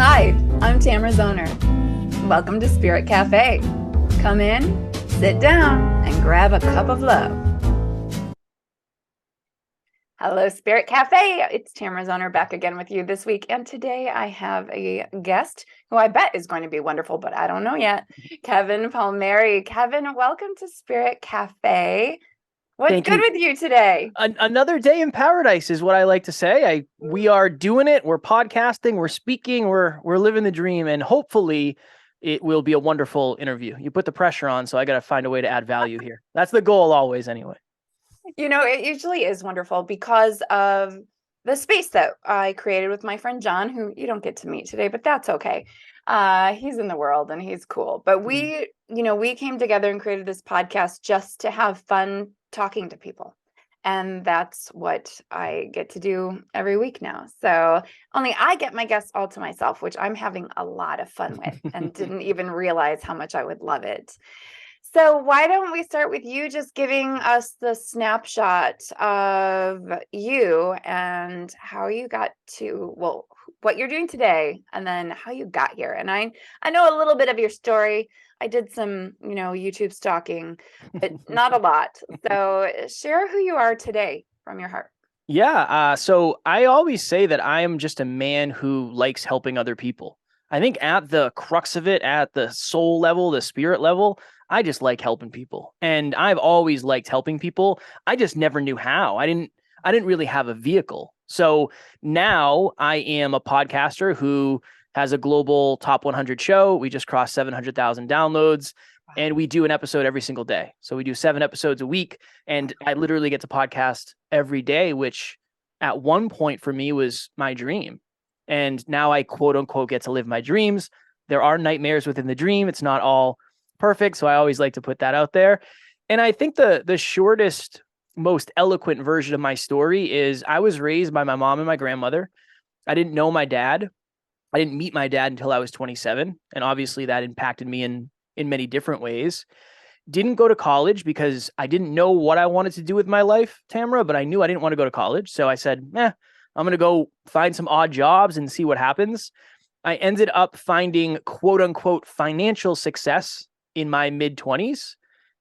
Hi, I'm Tamara Zoner. Welcome to Spirit Cafe. Come in, sit down, and grab a cup of love. Hello, Spirit Cafe. It's Tamara Zoner back again with you this week. And today I have a guest who I bet is going to be wonderful, but I don't know yet. Kevin Palmieri. Kevin, welcome to Spirit Cafe. What's Thank good you. with you today? Another day in paradise is what I like to say. We are doing it. We're podcasting. We're speaking. We're living the dream, and hopefully, it will be a wonderful interview. You put the pressure on, so I got to find a way to add value here. That's the goal always, anyway. You know, it usually is wonderful because of the space that I created with my friend John, who you don't get to meet today, but that's okay. He's in the world and he's cool. But we came together and created this podcast just to have fun talking to people. And that's what I get to do every week now. So only I get my guests all to myself, which I'm having a lot of fun with and didn't even realize how much I would love it. So why don't we start with you just giving us the snapshot of you and how you got to, well, what you're doing today and then how you got here. And I know a little bit of your story. I did some, YouTube stalking, but not a lot. So share who you are today from your heart. Yeah. So I always say that I am just a man who likes helping other people. I think at the crux of it, at the soul level, the spirit level, I just like helping people. And I've always liked helping people. I just never knew how. I didn't really have a vehicle. So now I am a podcaster who has a global top 100 show. We just crossed 700,000 downloads and we do an episode every single day. So we do 7 episodes a week and I literally get to podcast every day, which at one point for me was my dream. And now I quote unquote get to live my dreams. There are nightmares within the dream. It's not all perfect. So I always like to put that out there. And I think the shortest, most eloquent version of my story is I was raised by my mom and my grandmother. I didn't know my dad. I didn't meet my dad until I was 27. And obviously that impacted me in many different ways. Didn't go to college because I didn't know what I wanted to do with my life, Tamara, but I knew I didn't want to go to college. So I said, I'm going to go find some odd jobs and see what happens. I ended up finding quote unquote financial success in my mid 20s.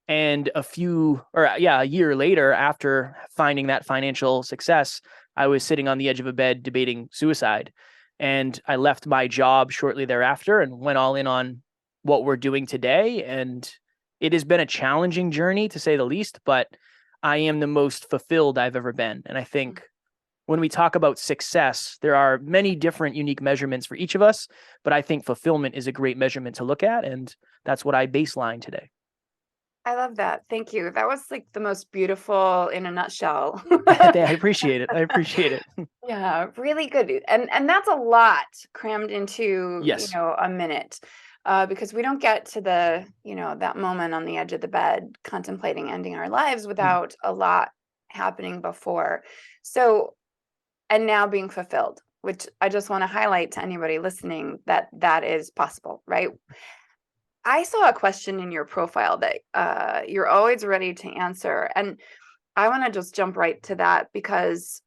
And a year later, after finding that financial success, I was sitting on the edge of a bed debating suicide. And I left my job shortly thereafter and went all in on what we're doing today. And it has been a challenging journey to say the least, but I am the most fulfilled I've ever been. And I think when we talk about success, there are many different unique measurements for each of us, but I think fulfillment is a great measurement to look at. And that's what I baseline today. I love that. Thank you. That was like the most beautiful in a nutshell. I appreciate it. I appreciate it. Yeah, really good. And that's a lot crammed into, Yes. a minute. Because we don't get to the, that moment on the edge of the bed contemplating ending our lives without a lot happening before. So, and now being fulfilled, which I just want to highlight to anybody listening that that is possible, right? I saw a question in your profile that you're always ready to answer. And I want to just jump right to that because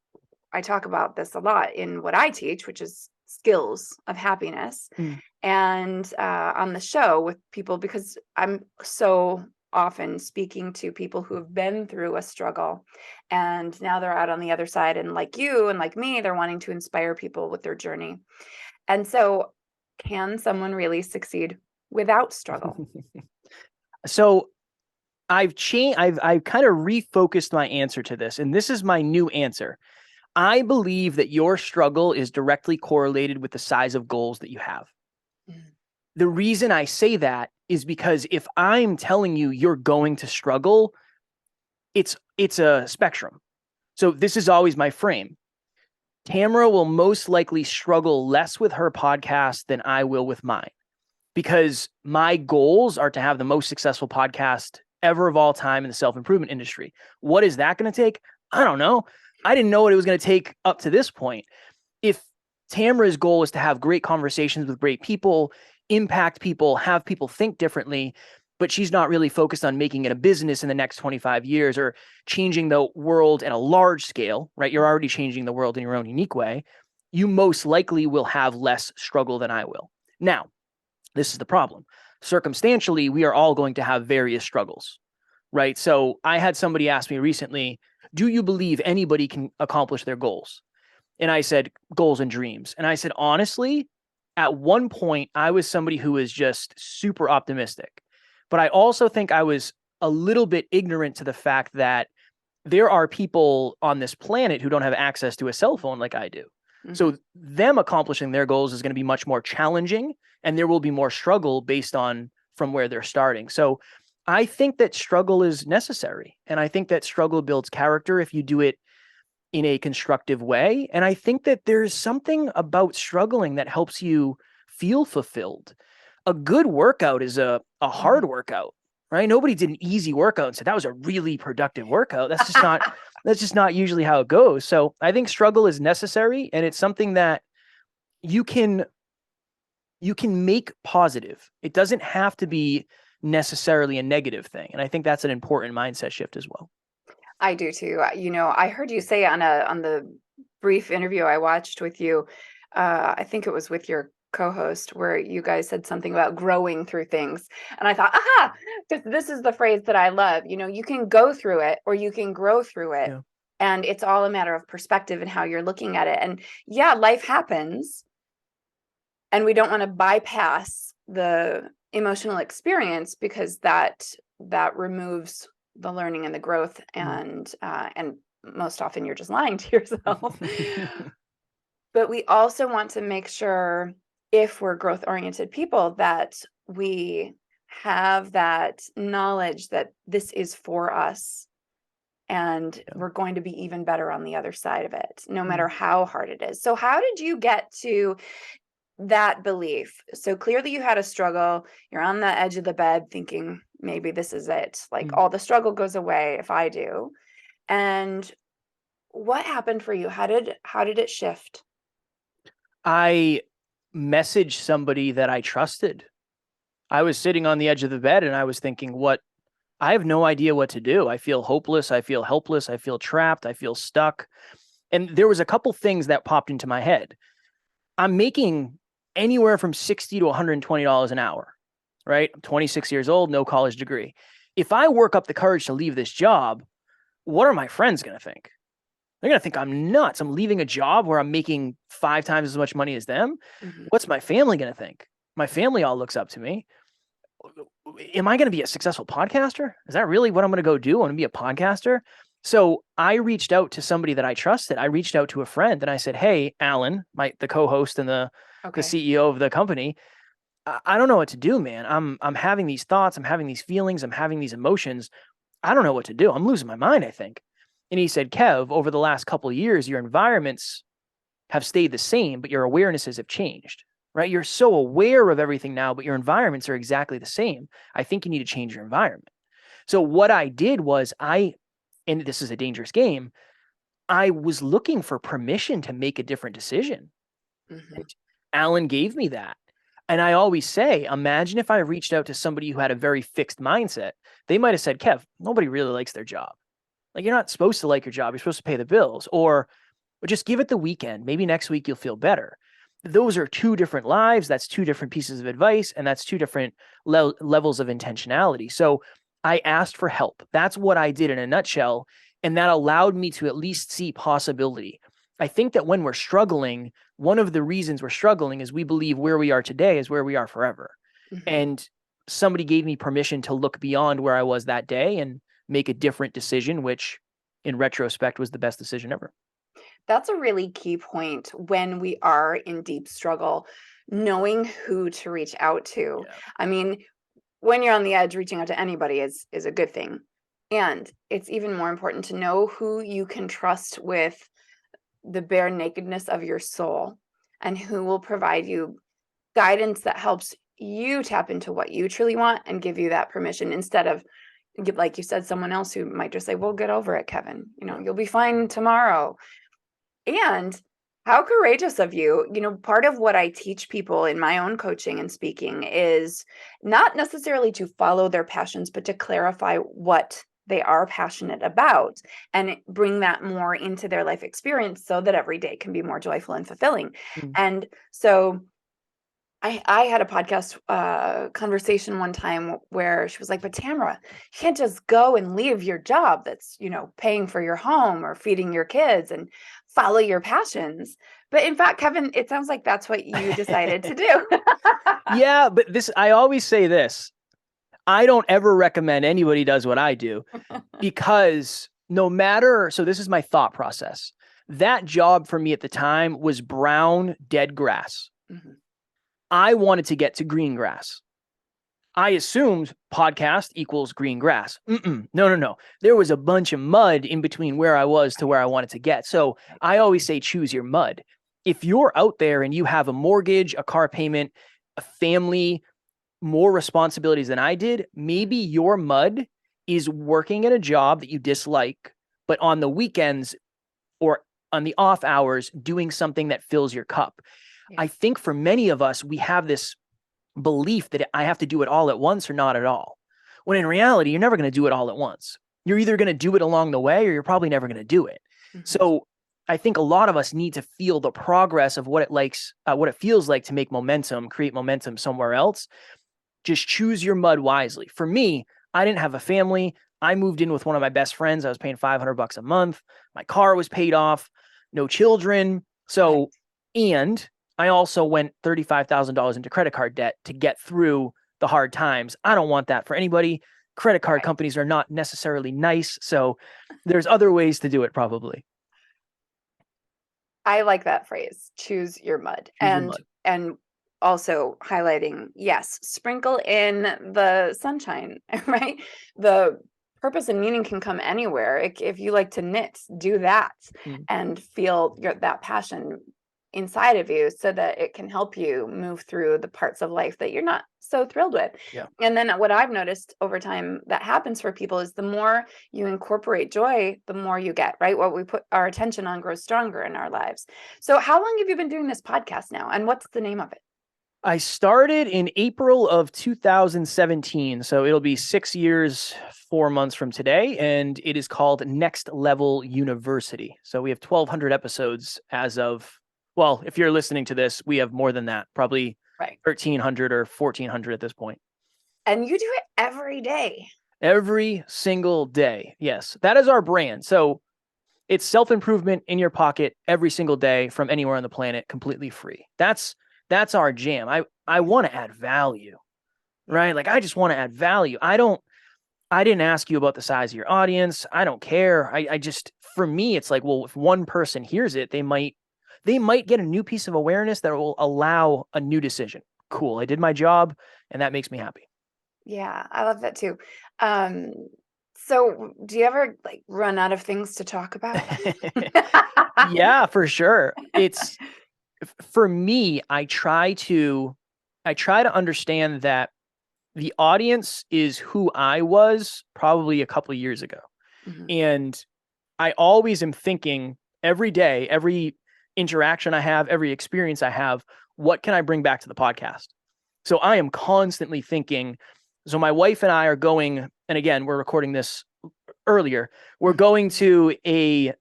I talk about this a lot in what I teach, which is skills of happiness. Mm. And on the show with people, because I'm so often speaking to people who have been through a struggle and now they're out on the other side. And like you and like me, they're wanting to inspire people with their journey. And so, can someone really succeed without struggle? So I've changed, I've kind of refocused my answer to this, and this is my new answer. I believe that your struggle is directly correlated with the size of goals that you have. Mm. The reason I say that is because if I'm telling you you're going to struggle, it's a spectrum. So this is always my frame. Tamara will most likely struggle less with her podcast than I will with mine because my goals are to have the most successful podcast ever of all time in the self-improvement industry. What is that going to take? I don't know. I didn't know what it was going to take up to this point. If Tamara's goal is to have great conversations with great people, impact people, have people think differently, but she's not really focused on making it a business in the next 25 years or changing the world at a large scale, right? You're already changing the world in your own unique way. you most likely will have less struggle than I will. Now, this is the problem. Circumstantially, we are all going to have various struggles, right? So I had somebody ask me recently, do you believe anybody can accomplish their goals? And I said, goals and dreams. And I said, honestly, at one point, I was somebody who was just super optimistic. But I also think I was a little bit ignorant to the fact that there are people on this planet who don't have access to a cell phone like I do. Mm-hmm. So them accomplishing their goals is going to be much more challenging, and there will be more struggle based on from where they're starting. So I think that struggle is necessary. And I think that struggle builds character if you do it in a constructive way. And I think that there's something about struggling that helps you feel fulfilled. A good workout is a hard workout, right? Nobody did an easy workout and said that was a really productive workout. That's just not usually how it goes. So I think struggle is necessary, and it's something that you can make positive. It doesn't have to be necessarily a negative thing. And I think that's an important mindset shift as well. I do too. I heard you say on the brief interview I watched with you, I think it was with your co-host, where you guys said something about growing through things. And I thought, aha, this is the phrase that I love. You can go through it or you can grow through it. Yeah. And it's all a matter of perspective and how you're looking at it. And yeah, life happens. And we don't want to bypass the emotional experience, because that removes the learning and the growth, and most often you're just lying to yourself. But we also want to make sure, if we're growth oriented people, that we have that knowledge that this is for us, and we're going to be even better on the other side of it, no matter how hard it is. So how did you get to that belief? So clearly you had a struggle. You're on the edge of the bed thinking, maybe this is it. Like all the struggle goes away if I do. And what happened for you? How did it shift? I messaged somebody that I trusted. I was sitting on the edge of the bed and I was thinking, I have no idea what to do. I feel hopeless. I feel helpless. I feel trapped. I feel stuck. And there was a couple things that popped into my head. I'm making anywhere from $60 to $120 an hour, right? I'm 26 years old, no college degree. If I work up the courage to leave this job, what are my friends going to think? They're going to think I'm nuts. I'm leaving a job where I'm making 5 times as much money as them. Mm-hmm. What's my family going to think? My family all looks up to me. Am I going to be a successful podcaster? Is that really what I'm going to go do? I want to be a podcaster? So I reached out to somebody that I trusted. I reached out to a friend and I said, hey, Alan, the co-host and the CEO of the company, I don't know what to do, man. I'm having these thoughts. I'm having these feelings. I'm having these emotions. I don't know what to do. I'm losing my mind, I think. And he said, Kev, over the last couple of years, your environments have stayed the same, but your awarenesses have changed, right? You're so aware of everything now, but your environments are exactly the same. I think you need to change your environment. So what I did was and this is a dangerous game, I was looking for permission to make a different decision. Mm-hmm. Alan gave me that. And I always say, imagine if I reached out to somebody who had a very fixed mindset. They might have said, Kev, nobody really likes their job. Like, you're not supposed to like your job. You're supposed to pay the bills, or just give it the weekend. Maybe next week you'll feel better. Those are 2 different lives. That's 2 different pieces of advice. And that's 2 different levels of intentionality. So I asked for help. That's what I did in a nutshell. And that allowed me to at least see possibility. I think that when we're struggling, one of the reasons we're struggling is we believe where we are today is where we are forever. Mm-hmm. And somebody gave me permission to look beyond where I was that day and make a different decision, which in retrospect was the best decision ever. That's a really key point when we are in deep struggle, knowing who to reach out to. Yeah. I mean, when you're on the edge, reaching out to anybody is a good thing. And it's even more important to know who you can trust with the bare nakedness of your soul, and who will provide you guidance that helps you tap into what you truly want and give you that permission, instead of, like you said, someone else who might just say, well, get over it, Kevin. You'll be fine tomorrow. And how courageous of you. Part of what I teach people in my own coaching and speaking is not necessarily to follow their passions, but to clarify what they are passionate about and bring that more into their life experience so that every day can be more joyful and fulfilling. Mm. And so I had a podcast conversation one time where she was like, but Tamara, you can't just go and leave your job that's, paying for your home or feeding your kids and follow your passions. But in fact, Kevin, it sounds like that's what you decided to do. Yeah, but I always say this. I don't ever recommend anybody does what I do, because so this is my thought process. That job for me at the time was brown, dead grass. Mhm. I wanted to get to green grass. I assumed podcast equals green grass. No. There was a bunch of mud in between where I was to where I wanted to get. So I always say choose your mud. If you're out there and you have a mortgage, a car payment, a family, more responsibilities than I did, maybe your mud is working at a job that you dislike, but on the weekends or on the off hours, doing something that fills your cup. Yeah. I think for many of us, we have this belief that I have to do it all at once or not at all. When in reality, you're never going to do it all at once. You're either going to do it along the way or you're probably never going to do it. Mhm. So I think a lot of us need to feel the progress of what it feels like to make momentum, create momentum somewhere else. Just choose your mud wisely. For me, I didn't have a family. I moved in with one of my best friends. I was paying $500 a month. My car was paid off, no children. So, and I also went $35,000 into credit card debt to get through the hard times. I don't want that for anybody. Credit card companies are not necessarily nice. So there's other ways to do it probably. I like that phrase, choose your mud. Choose your mud. And also highlighting, yes, sprinkle in the sunshine, right? The purpose and meaning can come anywhere. If you like to knit, do that and feel that passion inside of you so that it can help you move through the parts of life that you're not so thrilled with. Yeah. And then what I've noticed over time that happens for people is the more you incorporate joy, the more you get, right? What we put our attention on grows stronger in our lives. So how long have you been doing this podcast now? And what's the name of it? I started in April of 2017. So it'll be 6 years, 4 months from today. And it is called Next Level University. So we have 1,200 episodes as of, well, if you're listening to this, we have more than that, probably 1,300 or 1,400 at this point. And you do it every day. Every single day. Yes, that is our brand. So it's self-improvement in your pocket every single day from anywhere on the planet, completely free. That's our jam. I want to add value, right? Like I just want to add value. I didn't ask you about the size of your audience. I don't care. I just, for me, it's like, well, if one person hears it, they might get a new piece of awareness that will allow a new decision. Cool. I did my job and that makes me happy. Yeah, I love that too. So do you ever like run out of things to talk about? Yeah, for sure. It's, for me, I try to understand that the audience is who I was probably a couple of years ago. Mhm. And I always am thinking every day, every interaction I have, every experience I have, what can I bring back to the podcast? So I am constantly thinking. So my wife and I are going, and again, we're recording this earlier. We're going to a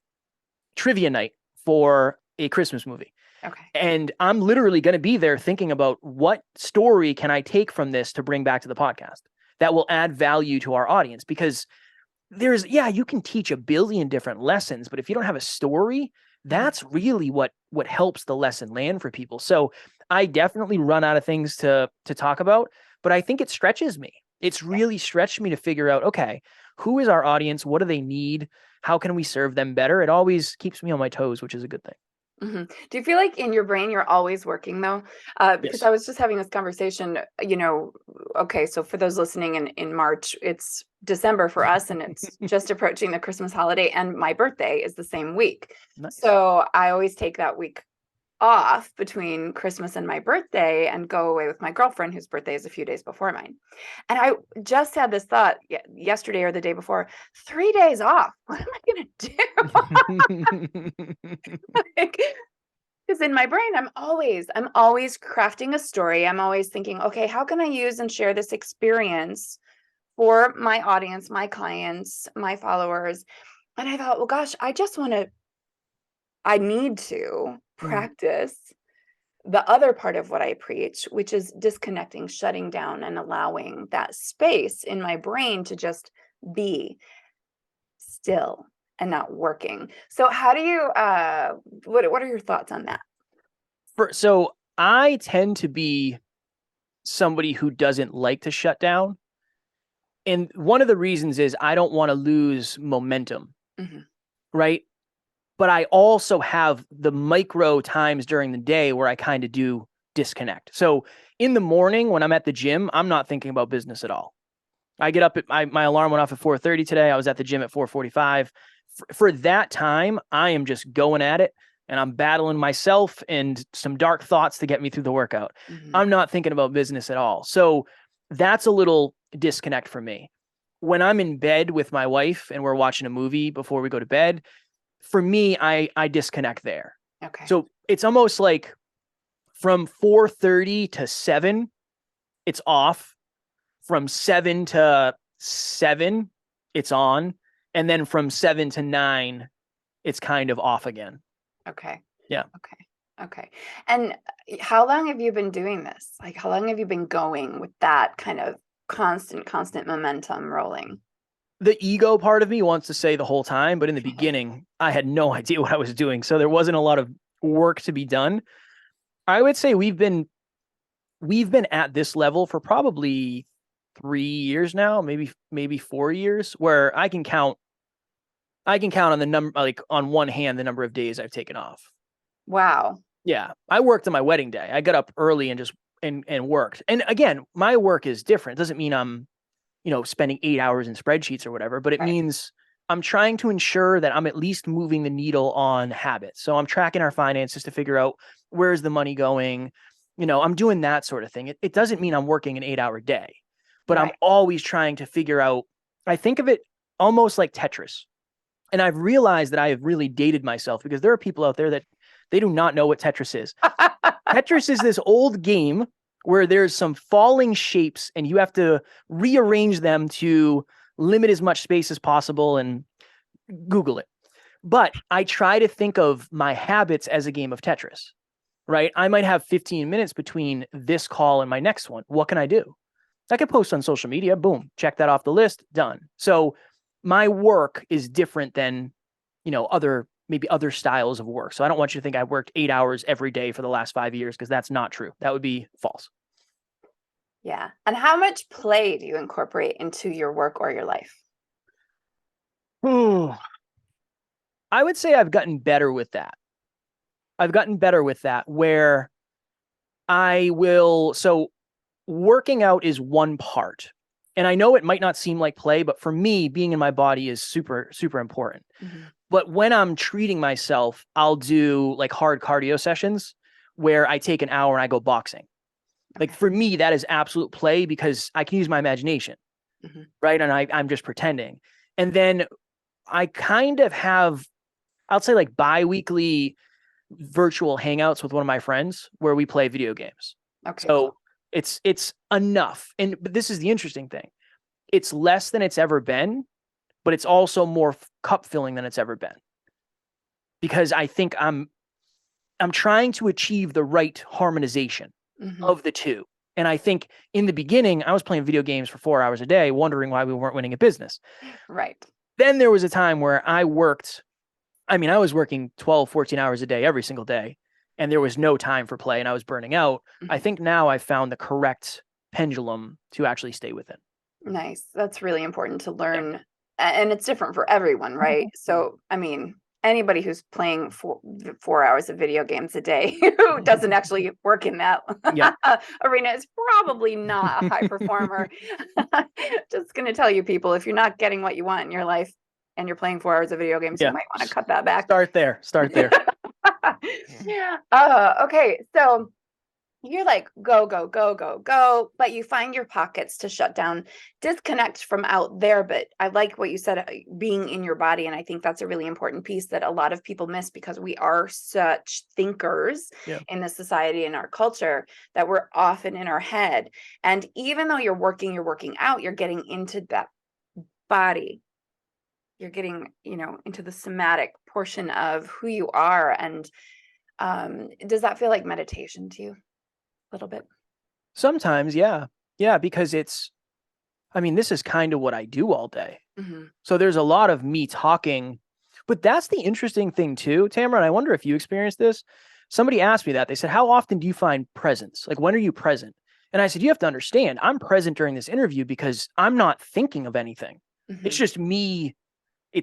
trivia night for a Christmas movie. Okay. And I'm literally going to be there thinking about what story can I take from this to bring back to the podcast that will add value to our audience. Because you can teach a billion different lessons, but if you don't have a story, that's really what helps the lesson land for people. So I definitely run out of things to talk about, but I think it stretches me. It's really stretched me to figure out, okay, who is our audience? What do they need? How can we serve them better? It always keeps me on my toes, which is a good thing. Mm-hmm. Do you feel like in your brain you're always working though? Because Yes. I was just having this conversation, okay, so for those listening in March, it's December for us and it's just approaching the Christmas holiday and my birthday is the same week. Nice. So I always take that week off between Christmas and my birthday and go away with my girlfriend whose birthday is a few days before mine. And I just had this thought yesterday or the day before, 3 days off. What am I going to do? Because in my brain, I'm always crafting a story. I'm always thinking, okay, how can I use and share this experience for my audience, my clients, my followers. And I thought, well, gosh, I need to Mhm. practice the other part of what I preach, which is disconnecting, shutting down, and allowing that space in my brain to just be still and not working. So how do you what are your thoughts on that? So I tend to be somebody who doesn't like to shut down. And one of the reasons is I don't want to lose momentum, Mhm. right? But I also have the micro times during the day where I kind of do disconnect. So in the morning when I'm at the gym, I'm not thinking about business at all. I get up at my alarm went off at 4:30 today. I was at the gym at 4:45. For that time, I am just going at it and I'm battling myself and some dark thoughts to get me through the workout. Mhm. I'm not thinking about business at all. So that's a little disconnect for me. When I'm in bed with my wife and we're watching a movie before we go to bed, for me, I disconnect there. Okay. So it's almost like from 4:30 to 7, it's off. From 7 to 7, it's on. And then from 7 to 9, it's kind of off again. Okay. Yeah. Okay. Okay. And how long have you been doing this? Like how long have you been going with that kind of constant momentum rolling? The ego part of me wants to say the whole time, but in the beginning, I had no idea what I was doing. So there wasn't a lot of work to be done. I would say we've been at this level for probably 3 years now, maybe 4 years, where I can count on the number, like on one hand, the number of days I've taken off. Wow. Yeah, I worked on my wedding day. I got up early and just and worked. And again, my work is different. It doesn't mean I'm, spending 8 hours in spreadsheets or whatever, but it Right. means I'm trying to ensure that I'm at least moving the needle on habits. So I'm tracking our finances to figure out where's the money going. I'm doing that sort of thing. It doesn't mean I'm working an 8 hour day, but I'm Right. always trying to figure out, I think of it almost like Tetris. And I've realized that I have really dated myself because there are people out there that they do not know what Tetris is. Tetris is this old game where there's some falling shapes and you have to rearrange them to limit as much space as possible, and Google it. But I try to think of my habits as a game of Tetris, right? I might have 15 minutes between this call and my next one. What can I do? I can post on social media. Boom, check that off the list. Done. So my work is different than, maybe other styles of work. So I don't want you to think I worked 8 hours every day for the last 5 years, because that's not true. That would be false. Yeah. And how much play do you incorporate into your work or your life? Ooh, I would say I've gotten better with that. Where so working out is one part. And I know it might not seem like play, but for me, being in my body is super, super important. Mhm. But when I'm treating myself, I'll do like hard cardio sessions where I take an hour and I go boxing. Like Okay. for me, that is absolute play because I can use my imagination, Mhm. right? And I'm just pretending. And then I kind of have, I'll say like bi-weekly virtual hangouts with one of my friends where we play video games. Okay, So cool. it's enough. But this is the interesting thing. It's less than it's ever been, but it's also more cup filling than it's ever been. Because I think I'm trying to achieve the right harmonization Mhm. of the two. And I think in the beginning, I was playing video games for 4 hours a day, wondering why we weren't winning a business. Right. Then there was a time where I was working 12, 14 hours a day every single day, and there was no time for play and I was burning out. I Mhm. think now I found the correct pendulum to actually stay within. Nice. That's really important to Yeah. learn. And it's different for everyone, right? So, I mean, anybody who's playing 4 hours of video games a day who doesn't actually work in that Yeah. arena is probably not a high performer. Just going to tell you people, if you're not getting what you want in your life and you're playing 4 hours of video games, you Yeah. might want to cut that back. Start there. Start there. Okay. So you're like, go, go, go, go, go, but you find your pockets to shut down, disconnect from out there. But I like what you said, being in your body. And I think that's a really important piece that a lot of people miss, because we are such thinkers Yeah. in this society and our culture that we're often in our head. And even though you're working out, you're getting into that body. You're getting, into the somatic portion of who you are. And does that feel like meditation to you? A little bit. Sometimes, yeah. Yeah, because this is kind of what I do all day. Mm-hmm. So there's a lot of me talking, but that's the interesting thing too, Tamara. And I wonder if you experienced this. Somebody asked me that. They said, how often do you find presence? Like, when are you present? And I said, you have to understand, I'm present during this interview because I'm not thinking of anything. It's Mm-hmm. just me.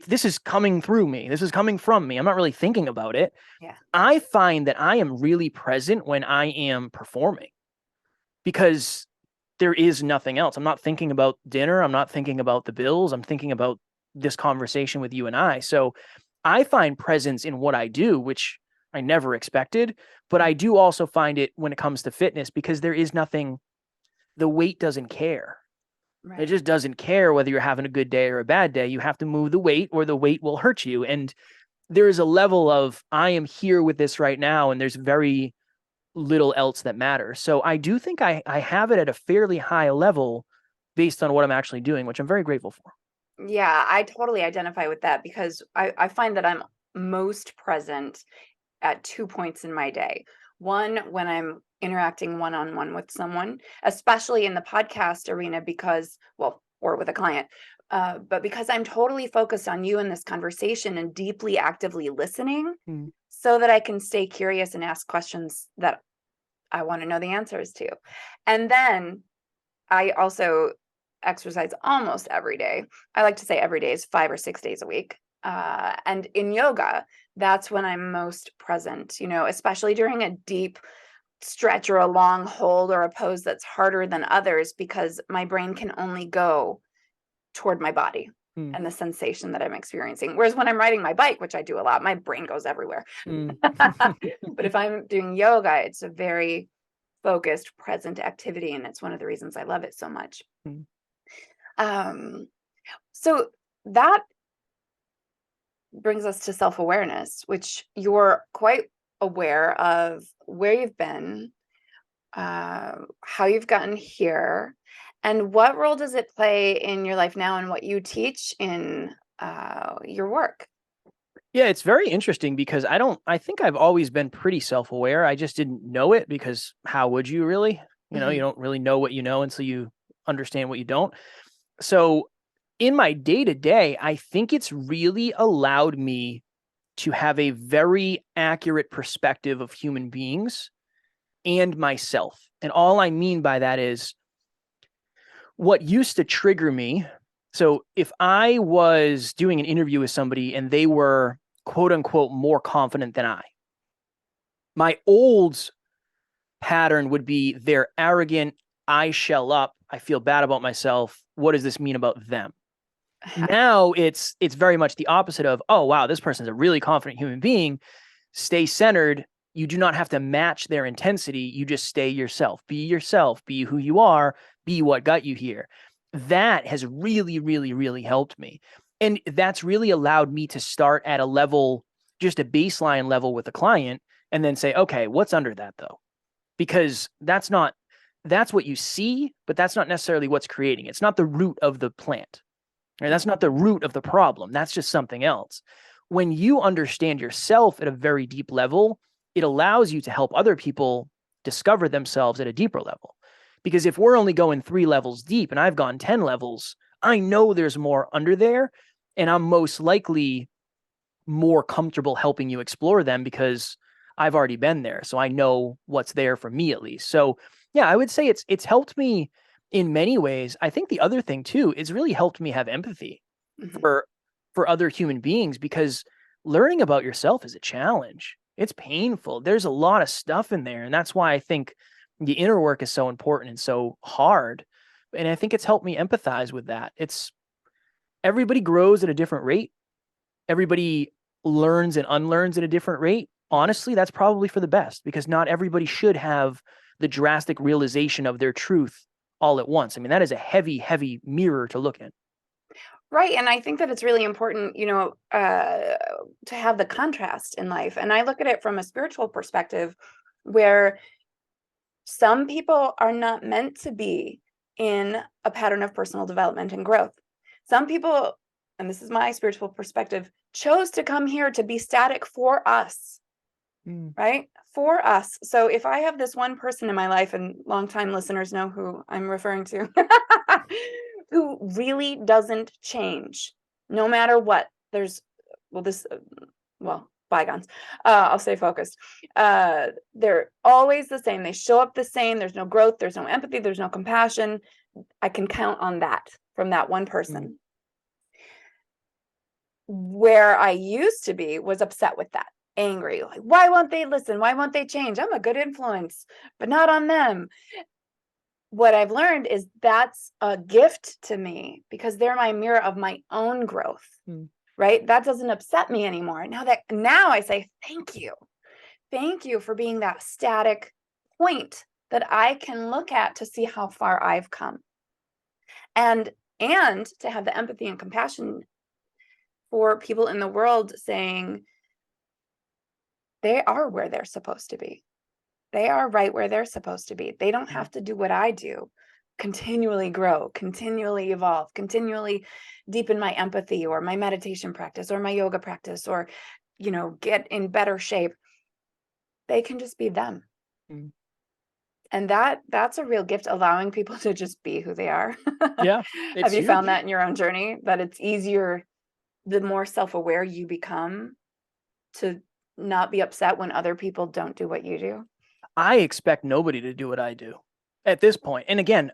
This is coming through me. This is coming from me. I'm not really thinking about it. Yeah. I find that I am really present when I am performing, because there is nothing else. I'm not thinking about dinner. I'm not thinking about the bills. I'm thinking about this conversation with you and I. So I find presence in what I do, which I never expected. But I do also find it when it comes to fitness, because there is nothing, the weight doesn't care. It Right. just doesn't care whether you're having a good day or a bad day. You have to move the weight or the weight will hurt you. And there is a level of, I am here with this right now, and there's very little else that matters. So I do think I have it at a fairly high level based on what I'm actually doing, which I'm very grateful for. Yeah, I totally identify with that, because I find that I'm most present at 2 points in my day. One, when I'm interacting one-on-one with someone, especially in the podcast arena, or with a client, but because I'm totally focused on you in this conversation and deeply actively listening, Mm. so that I can stay curious and ask questions that I want to know the answers to. And then I also exercise almost every day. I like to say every day is 5 or 6 days a week. And in yoga, that's when I'm most present, especially during a deep stretch or a long hold or a pose that's harder than others, because my brain can only go toward my body Mm. and the sensation that I'm experiencing. Whereas when I'm riding my bike, which I do a lot, my brain goes everywhere. Mm. But if I'm doing yoga, it's a very focused, present activity. And it's one of the reasons I love it so much. Mm. Um, so that brings us to self-awareness, which you're quite aware of where you've been, how you've gotten here, and what role does it play in your life now and what you teach in your work? Yeah, it's very interesting because I think I've always been pretty self-aware. I just didn't know it, because how would you really? You Mhm. don't really know what you know until you understand what you don't. So in my day to day, I think it's really allowed me to have a very accurate perspective of human beings and myself. And all I mean by that is, what used to trigger me. So if I was doing an interview with somebody and they were quote unquote more confident than my old pattern would be, they're arrogant, I shell up, I feel bad about myself. What does this mean about them? Now it's very much the opposite of, oh wow, this person's a really confident human being. Stay centered. You do not have to match their intensity. You just stay yourself, be who you are, be what got you here. That has really, really, really helped me. And that's really allowed me to start at a level, just a baseline level with a client, and then say, okay, what's under that though? Because that's what you see, but that's not necessarily what's creating it. It's not the root of the plant. Right? That's not the root of the problem. That's just something else. When you understand yourself at a very deep level, it allows you to help other people discover themselves at a deeper level. Because if we're only going 3 levels deep and I've gone 10 levels, I know there's more under there. And I'm most likely more comfortable helping you explore them because I've already been there. So I know what's there for me at least. So yeah, I would say it's helped me in many ways. I think the other thing too, it's really helped me have empathy Mhm. for other human beings, because learning about yourself is a challenge. It's painful. There's a lot of stuff in there. And that's why I think the inner work is so important and so hard. And I think it's helped me empathize with that. It's everybody grows at a different rate. Everybody learns and unlearns at a different rate. Honestly, that's probably for the best, because not everybody should have the drastic realization of their truth all at once. I mean, that is a heavy, heavy mirror to look in. Right. And I think that it's really important, to have the contrast in life. And I look at it from a spiritual perspective where some people are not meant to be in a pattern of personal development and growth. Some people, and this is my spiritual perspective, chose to come here to be static for us, right? For us. So if I have this one person in my life, and longtime listeners know who I'm referring to, who really doesn't change, no matter what, bygones. I'll stay focused. They're always the same. They show up the same. There's no growth. There's no empathy. There's no compassion. I can count on that from that one person. Where I used to be was upset with that, angry. Like, why won't they listen? Why won't they change? I'm a good influence, but not on them. What I've learned is that's a gift to me because they're my mirror of my own growth. Right? That doesn't upset me anymore. Now I say, thank you. Thank you for being that static point that I can look at to see how far I've come. And to have the empathy and compassion for people in the world saying they are where they're supposed to be. They are right where they're supposed to be. They don't have to do what I do. Continually grow, continually evolve, continually deepen my empathy or my meditation practice or my yoga practice or, get in better shape. They can just be them. And that's a real gift, allowing people to just be who they are. Yeah. Have you found that in your own journey, that it's easier, the more self-aware you become, to not be upset when other people don't do what you do? I expect nobody to do what I do at this point. And again,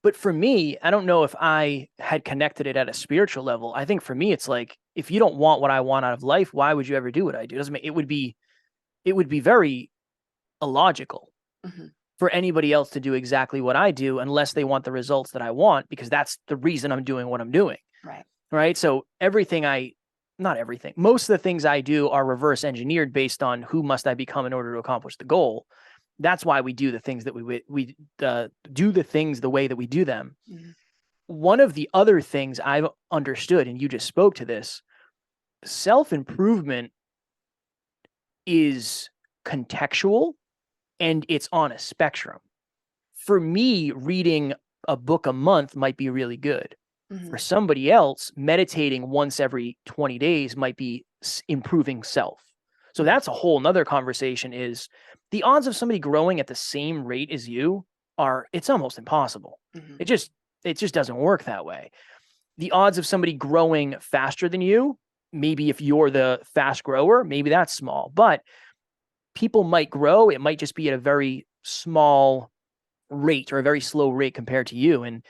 but for me, I don't know if I had connected it at a spiritual level. I think for me, it's like, if you don't want what I want out of life, why would you ever do what I do? It would be very illogical for anybody else to do exactly what I do unless they want the results that I want, because that's the reason I'm doing what I'm doing. Right. Right. So not everything, most of the things I do are reverse engineered based on who must I become in order to accomplish the goal. That's why we do the things that we do the things the way that we do them. One of the other things I've understood, and you just spoke to this, self-improvement is contextual and it's on a spectrum. For me, reading a book a month might be really good. For somebody else, meditating once every 20 days might be improving self. So that's a whole nother conversation. Is the odds of somebody growing at the same rate as you it's almost impossible. It just doesn't work that way. The odds of somebody growing faster than you, maybe if you're the fast grower, maybe that's small, but people might grow. It might just be at a very small rate or a very slow rate compared to you. And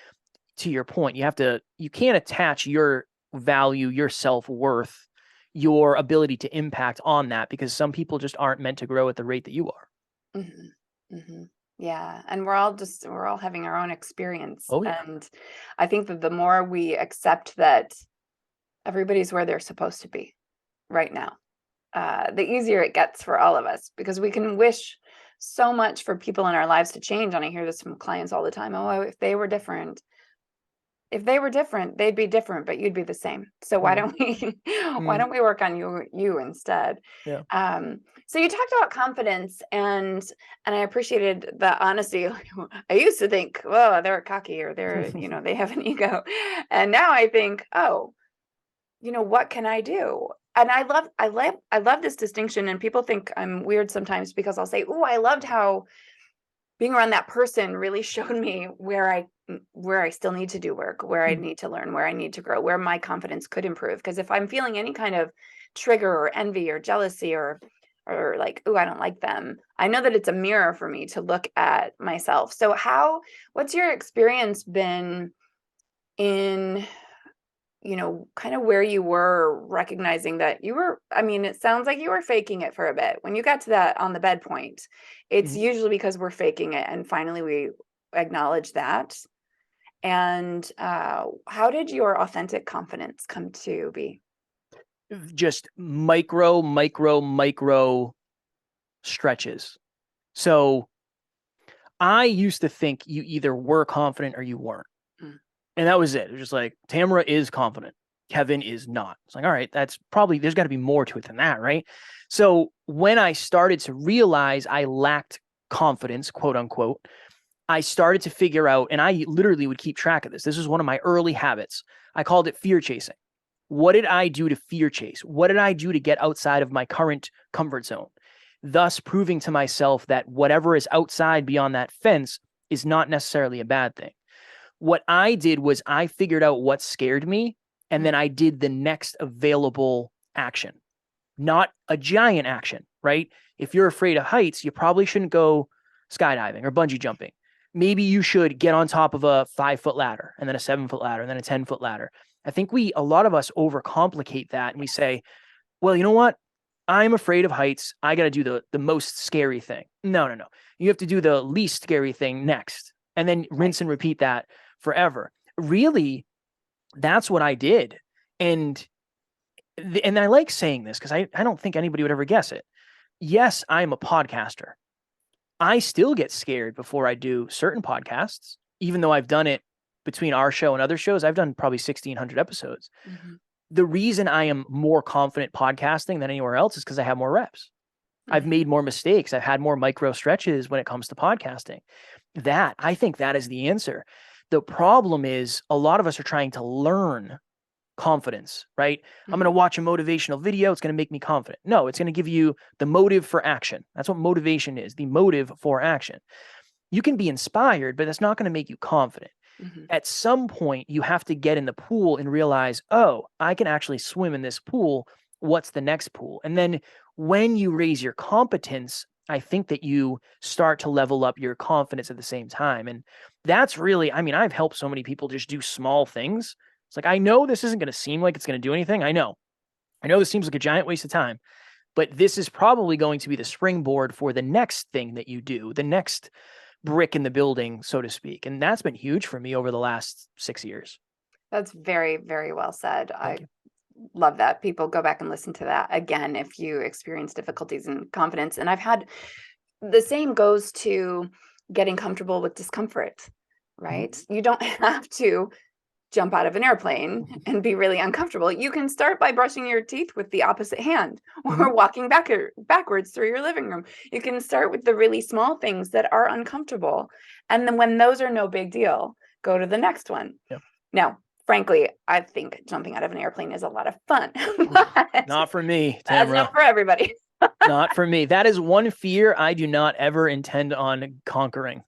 to your point, you can't attach your value, your self-worth, your ability to impact on that, because some people just aren't meant to grow at the rate that you are. Yeah. And we're all having our own experience. Oh, yeah. And I think that the more we accept that everybody's where they're supposed to be right now, the easier it gets for all of us, because we can wish so much for people in our lives to change. And I hear this from clients all the time. Oh, if they were different, they'd be different, but you'd be the same. So why don't we work on you instead? Yeah. So you talked about confidence, and I appreciated the honesty. I used to think, oh, they're cocky, or they're, they have an ego. And now I think, oh, what can I do? And I love this distinction. And people think I'm weird sometimes because I'll say, oh, I loved how being around that person really showed me where I still need to do work, where I need to learn, where I need to grow, where my confidence could improve. Because if I'm feeling any kind of trigger or envy or jealousy or like, oh, I don't like them, I know that it's a mirror for me to look at myself. So what's your experience been in, kind of where you were recognizing that it sounds like you were faking it for a bit. When you got to that on the bed point, it's usually because we're faking it. And finally we acknowledge that. And how did your authentic confidence come to be? Just micro stretches. So I used to think you either were confident or you weren't. Mm. And that was it. It was just like, Tamara is confident. Kevin is not. It's like, all right, that's probably, there's got to be more to it than that, right? So when I started to realize I lacked confidence, quote unquote, I started to figure out, and I literally would keep track of this. This was one of my early habits. I called it fear chasing. What did I do to fear chase? What did I do to get outside of my current comfort zone? Thus proving to myself that whatever is outside beyond that fence is not necessarily a bad thing. What I did was I figured out what scared me, and then I did the next available action, not a giant action, right? If you're afraid of heights, you probably shouldn't go skydiving or bungee jumping. Maybe you should get on top of a 5-foot ladder and then a 7-foot ladder and then a 10-foot ladder. I think a lot of us overcomplicate that and we say, well, you know what? I'm afraid of heights. I got to do the most scary thing. No. You have to do the least scary thing next and then rinse and repeat that forever. Really, that's what I did. And I like saying this because I don't think anybody would ever guess it. Yes, I'm a podcaster. I still get scared before I do certain podcasts, even though I've done it between our show and other shows. I've done probably 1,600 episodes. Mm-hmm. The reason I am more confident podcasting than anywhere else is because I have more reps. Mm-hmm. I've made more mistakes. I've had more micro stretches when it comes to podcasting. I think that is the answer. The problem is a lot of us are trying to learn confidence, right? Mm-hmm. I'm going to watch a motivational video. It's going to make me confident. No, it's going to give you the motive for action. That's what motivation is, the motive for action. You can be inspired, but that's not going to make you confident. Mm-hmm. At some point, you have to get in the pool and realize, oh, I can actually swim in this pool. What's the next pool? And then when you raise your competence, I think that you start to level up your confidence at the same time. And that's really, I mean, I've helped so many people just do small things. It's like, I know this isn't going to seem like it's going to do anything. I know this seems like a giant waste of time, but this is probably going to be the springboard for the next thing that you do, the next brick in the building, so to speak. And that's been huge for me over the last 6 years. That's very, very well said. I love that. People go back and listen to that again if you experience difficulties in confidence. And I've had the same goes to getting comfortable with discomfort, right? Mm-hmm. You don't have to jump out of an airplane and be really uncomfortable. You can start by brushing your teeth with the opposite hand or mm-hmm. walking backwards through your living room. You can start with the really small things that are uncomfortable. And then when those are no big deal, go to the next one. Yep. Now, frankly, I think jumping out of an airplane is a lot of fun. Not for me, Tamara. That's not for everybody. Not for me. That is one fear I do not ever intend on conquering.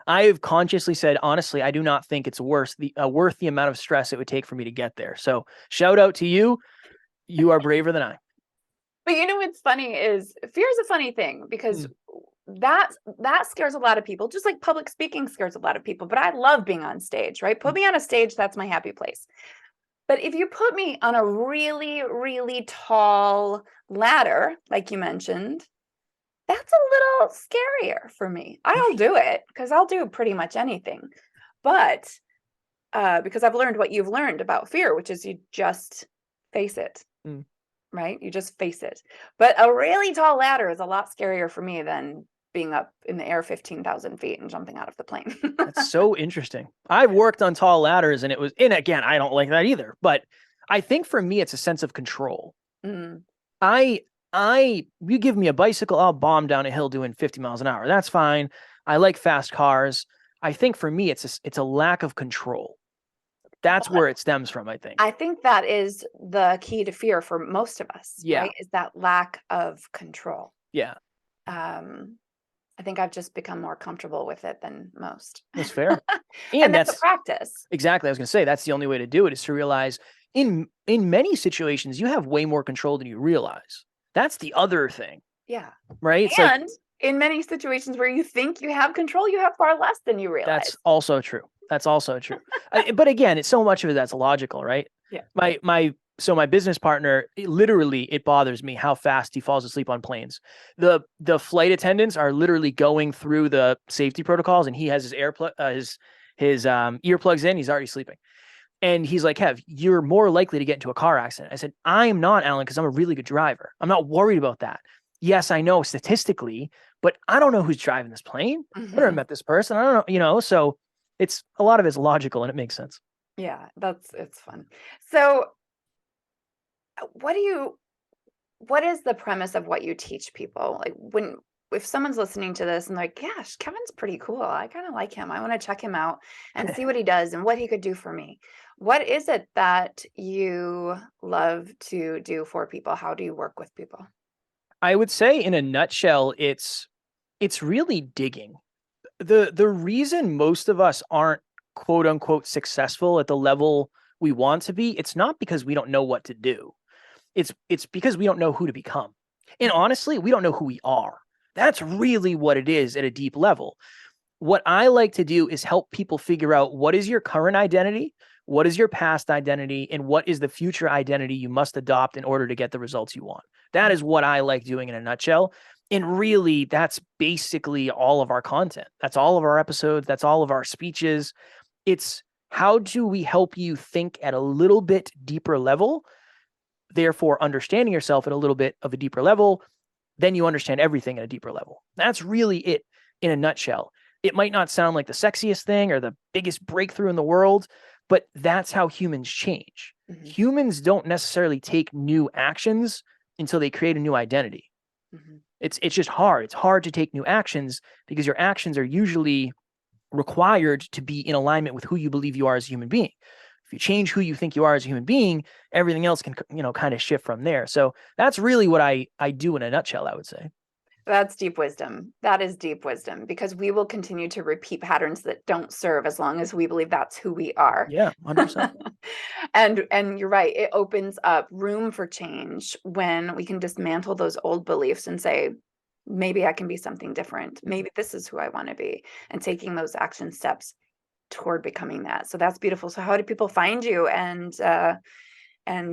I have consciously said, honestly, I do not think it's worth the amount of stress it would take for me to get there. So shout out to you. You are braver than I. But you know what's funny is fear is a funny thing because that scares a lot of people, just like public speaking scares a lot of people. But I love being on stage, right? Put me on a stage, that's my happy place. But if you put me on a really, really tall ladder, like you mentioned, that's a little scarier for me. I'll do it because I'll do pretty much anything. But because I've learned what you've learned about fear, which is you just face it, right? You just face it. But a really tall ladder is a lot scarier for me than being up in the air 15,000 feet and jumping out of the plane. That's so interesting. I've worked on tall ladders and again, I don't like that either. But I think for me, it's a sense of control. Mm. You give me a bicycle, I'll bomb down a hill doing 50 miles an hour. That's fine. I like fast cars. I think for me, it's a lack of control. That's where it stems from, I think. I think that is the key to fear for most of us, right? Is that lack of control. Yeah. I think I've just become more comfortable with it than most. That's fair. And that's a practice. Exactly. I was going to say, that's the only way to do it is to realize in many situations, you have way more control than you realize. That's the other thing. Yeah. Right. And in many situations where you think you have control, you have far less than you realize. That's also true. But again, it's so much of it that's logical, right? Yeah. My business partner, it bothers me how fast he falls asleep on planes. The flight attendants are literally going through the safety protocols, and he has his earplugs in. He's already sleeping. And he's like, Kev, you're more likely to get into a car accident. I said, I'm not, Alan, because I'm a really good driver. I'm not worried about that. yes, I know statistically, but I don't know who's driving this plane. I've never Mhm. met this person. I don't know, so it's a lot of it's logical and it makes sense. Yeah, it's fun. So, what do you what is the premise of what you teach people? Like when if someone's listening to this and they're like, gosh, Kevin's pretty cool. I kind of like him. I want to check him out and see what he does and what he could do for me. What is it that you love to do for people? How do you work with people? I would say in a nutshell, it's really digging. The reason most of us aren't quote unquote successful at the level we want to be, it's not because we don't know what to do. It's because we don't know who to become. And Mhm. honestly, we don't know who we are. That's really what it is at a deep level. What I like to do is help people figure out what is your current identity, what is your past identity, and what is the future identity you must adopt in order to get the results you want. That is what I like doing in a nutshell. And really, that's basically all of our content. That's all of our episodes. That's all of our speeches. It's how do we help you think at a little bit deeper level, therefore understanding yourself at a little bit of a deeper level, then you understand everything at a deeper level. That's really it in a nutshell. It might not sound like the sexiest thing or the biggest breakthrough in the world, but that's how humans change. Mhm. Humans don't necessarily take new actions until they create a new identity. Mhm. It's just hard. It's hard to take new actions because your actions are usually required to be in alignment with who you believe you are as a human being. If you change who you think you are as a human being, everything else can, kind of shift from there. So that's really what I do in a nutshell, I would say. That's deep wisdom. That is deep wisdom because we will continue to repeat patterns that don't serve as long as we believe that's who we are. Yeah, 100%. And you're right, it opens up room for change when we can dismantle those old beliefs and say, maybe I can be something different. Maybe this is who I want to be, and taking those action steps toward becoming that. So that's beautiful. So how do people find you and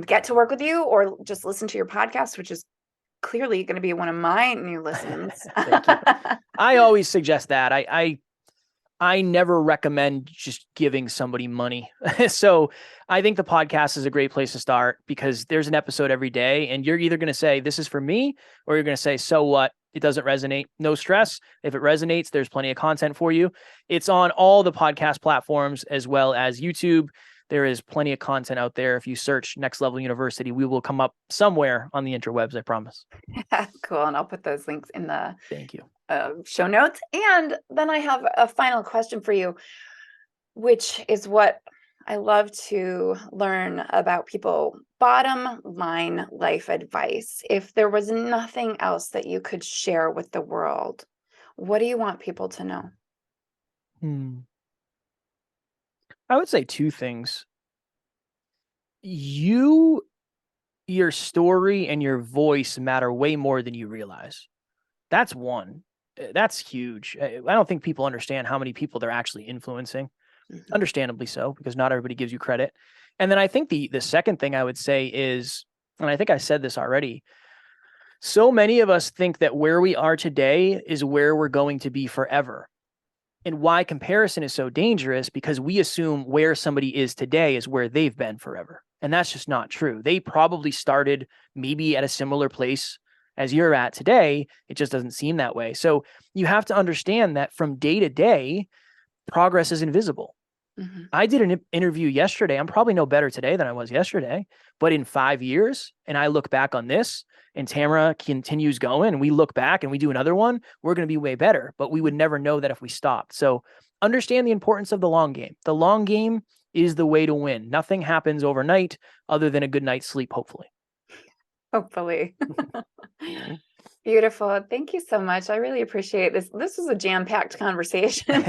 get to work with you or just listen to your podcast, which is clearly going to be one of my new listens? Thank you. I always suggest that. I never recommend just giving somebody money. So I think the podcast is a great place to start because there's an episode every day and you're either going to say, this is for me, or you're going to say, so what? It doesn't resonate. No stress. If it resonates, there's plenty of content for you. It's on all the podcast platforms as well as YouTube. There is plenty of content out there. If you search Next Level University, we will come up somewhere on the interwebs, I promise. Cool. And I'll put those links in the Thank you. show notes. And then I have a final question for you, which is what I love to learn about people. Bottom line life advice. If there was nothing else that you could share with the world, what do you want people to know? Hmm. I would say two things. You, your story, and your voice matter way more than you realize. That's one. That's huge. I don't think people understand how many people they're actually influencing. Mhm. Understandably so, because not everybody gives you credit. And then I think the second thing I would say is, and I think I said this already, so many of us think that where we are today is where we're going to be forever. And why comparison is so dangerous because we assume where somebody is today is where they've been forever. And that's just not true. They probably started maybe at a similar place as you're at today. It just doesn't seem that way. So you have to understand that from day to day, progress is invisible. Mhm. I did an interview yesterday. I'm probably no better today than I was yesterday, but in 5 years, and I look back on this, and Tamara continues going, and we look back and we do another one, we're going to be way better. But we would never know that if we stopped. So understand the importance of the long game. The long game is the way to win. Nothing happens overnight other than a good night's sleep, hopefully. Hopefully. Beautiful. Thank you so much. I really appreciate this. This was a jam-packed conversation.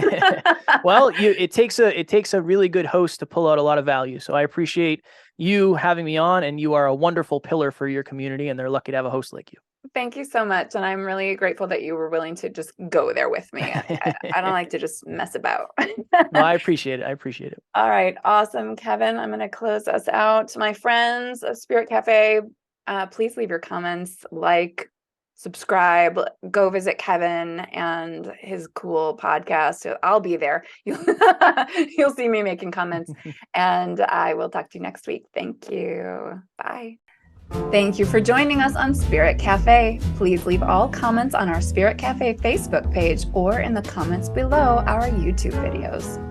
Well, it takes a really good host to pull out a lot of value. So I appreciate you having me on, and you are a wonderful pillar for your community, and they're lucky to have a host like you. Thank you so much. And I'm really grateful that you were willing to just go there with me. I don't like to just mess about. Well, I appreciate it. I appreciate it. All right. Awesome, Kevin. I'm going to close us out. My friends of Spirit Cafe, please leave your comments, like, subscribe, go visit Kevin and his cool podcast. I'll be there. You'll see me making comments, and I will talk to you next week. Thank you. Bye. Thank you for joining us on Spirit Cafe. Please leave all comments on our Spirit Cafe Facebook page or in the comments below our YouTube videos.